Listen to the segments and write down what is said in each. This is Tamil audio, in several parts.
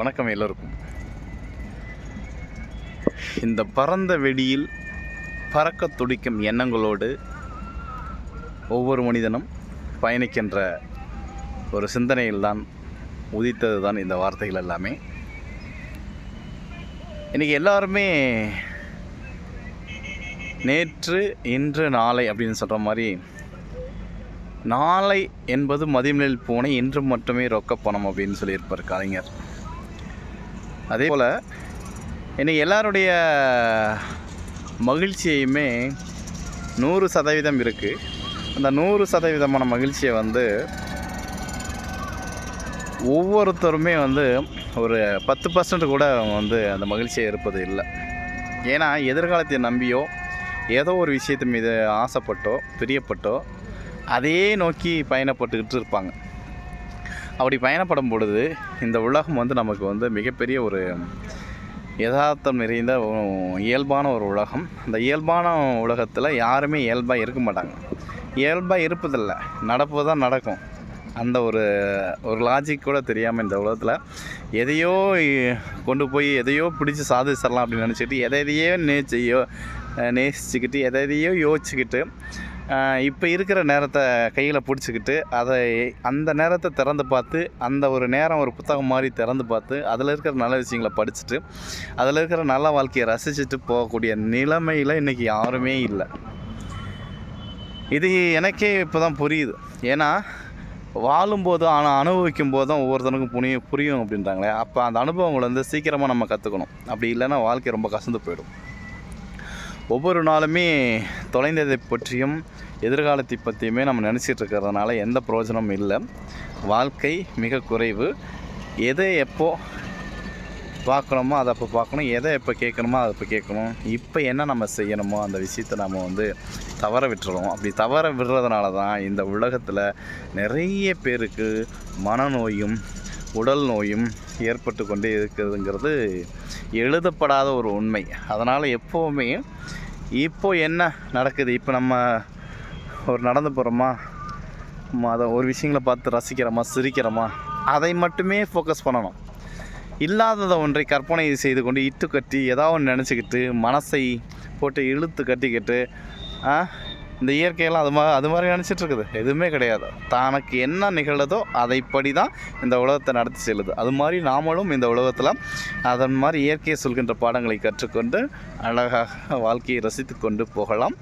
வணக்கம் எல்லோருக்கும். இந்த பரந்த வெளியில் பறக்க துடிக்கும் எண்ணங்களோடு ஒவ்வொரு மனிதனும் பயணிக்கின்ற ஒரு சிந்தனையில்தான் உதித்தது தான் இந்த வார்த்தைகள் எல்லாமே. இன்றைக்கி எல்லாருமே நேற்று இன்று நாளை அப்படின்னு சொல்கிற மாதிரி, நாளை என்பது மதிமேல் பூனை, இன்று மட்டுமே ரொக்க பணம் அப்படின்னு சொல்லியிருப்பார் கலைஞர். அதே போல் இன்றைக்கி எல்லாருடைய மகிழ்ச்சியுமே 100% இருக்குது. அந்த 100% மகிழ்ச்சியை ஒவ்வொருத்தருமே ஒரு 10% கூட அந்த மகிழ்ச்சியை இருப்பது இல்லை. ஏன்னா எதிர்காலத்தை நம்பியோ ஏதோ ஒரு விஷயத்து மீது ஆசைப்பட்டோ பிரியப்பட்டோ அதையே நோக்கி பயணப்பட்டுக்கிட்டு இருப்பாங்க. அப்படி பயணப்படும் பொழுது இந்த உலகம் நமக்கு மிகப்பெரிய ஒரு யதார்த்தம் நிறைந்த இயல்பான ஒரு உலகம். அந்த இயல்பான உலகத்தில் யாருமே இயல்பாக இருக்க மாட்டாங்க. இயல்பாக இருப்பதில்லை, நடப்பது தான் நடக்கும். அந்த ஒரு லாஜிக் கூட தெரியாமல் இந்த உலகத்தில் எதையோ கொண்டு போய் எதையோ பிடிச்சி சாதிச்சிடலாம் அப்படின்னு நினச்சிக்கிட்டு எதையோ நேசிச்சுக்கிட்டு எதையோ யோசிச்சுக்கிட்டு இப்போ இருக்கிற நேரத்தை கையில் பிடிச்சிக்கிட்டு அந்த நேரத்தை திறந்து பார்த்து, அந்த ஒரு நேரம் ஒரு புத்தகம் மாதிரி திறந்து பார்த்து அதில் இருக்கிற நல்ல விஷயங்களை படிச்சுட்டு அதில் இருக்கிற நல்ல வாழ்க்கையை ரசிச்சுட்டு போகக்கூடிய நிலைமையில் இன்றைக்கி யாருமே இல்லை. இது எனக்கே இப்போ தான் புரியுது. ஏன்னா வாழும்போதும் ஆனால் அனுபவிக்கும் போதும் ஒவ்வொருத்தனுக்கும் புரியும் அப்படின்றாங்களே. அப்போ அந்த அனுபவங்களை சீக்கிரமாக நம்ம கற்றுக்கணும். அப்படி இல்லைன்னா வாழ்க்கை ரொம்ப கசந்து போயிடும். ஒவ்வொரு நாளுமே தொலைந்ததை பற்றியும் எதிர்காலத்தை பற்றியுமே நம்ம நினச்சிட்டு இருக்கிறதுனால எந்த பிரயோஜனமும் இல்லை. வாழ்க்கை மிக குறைவு. எதை எப்போ பார்க்கணுமோ அதை அப்போ பார்க்கணும், எதை எப்போ கேட்கணுமோ அதை இப்போ கேட்கணும். இப்போ என்ன நம்ம செய்யணுமோ அந்த விஷயத்தை நம்ம தவற விட்டுறோம். அப்படி தவற விடுறதுனால தான் இந்த உலகத்தில் நிறைய பேருக்கு மனநோயும் உடல் நோயும் ஏற்பட்டு கொண்டே இருக்கிறதுங்கிறது எழுதப்படாத ஒரு உண்மை. அதனால் எப்போவுமே இப்போ என்ன நடக்குது, இப்போ நம்ம ஒரு நடந்து போகிறோமா, அதை ஒரு விஷயங்களை பார்த்து ரசிக்கிறோமா சிரிக்கிறோமா, அதை மட்டுமே ஃபோக்கஸ் பண்ணணும். இல்லாததை ஒன்றை கற்பனை செய்து கொண்டு இட்டு கட்டி ஏதாவது ஒன்று நினச்சிக்கிட்டு மனசை போட்டு இழுத்து கட்டிக்கிட்டு இந்த இயற்கையெல்லாம் அது மாதிரி நினச்சிட்டு இருக்குது. எதுவுமே கிடையாது. தனக்கு என்ன நிகழதோ அதைப்படி தான் இந்த உலகத்தை நடத்தி செல்லுது. அது மாதிரி நாமளும் இந்த உலகத்தில் அதன் மாதிரி இயற்கையை சொல்கின்ற பாடங்களை கற்றுக்கொண்டு அழகாக வாழ்க்கையை ரசித்து கொண்டு போகலாம்.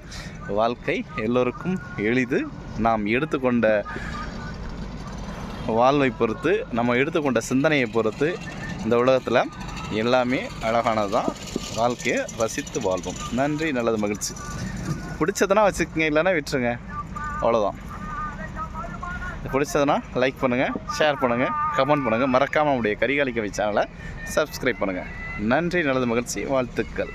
வாழ்க்கை எல்லோருக்கும் எளிது. நாம் எடுத்துக்கொண்ட வாழ்வை பொறுத்து, நம்ம எடுத்துக்கொண்ட சிந்தனையை பொறுத்து இந்த உலகத்தில் எல்லாமே அழகானது தான். வாழ்க்கையை ரசித்து வாழ்வோம். நன்றி, நல்லது, மகிழ்ச்சி. பிடிச்சதுன்னா வச்சுக்கோங்க, இல்லைன்னா விட்டுருங்க. அவ்வளோதான். பிடிச்சதுன்னா லைக் பண்ணுங்கள், ஷேர் பண்ணுங்கள், கமெண்ட் பண்ணுங்கள். மறக்காமல் நம்முடைய கரிகாலிக்கவி சேனலை சப்ஸ்கிரைப் பண்ணுங்கள். நன்றி, நல்லது, மகிழ்ச்சி, வாழ்த்துக்கள்.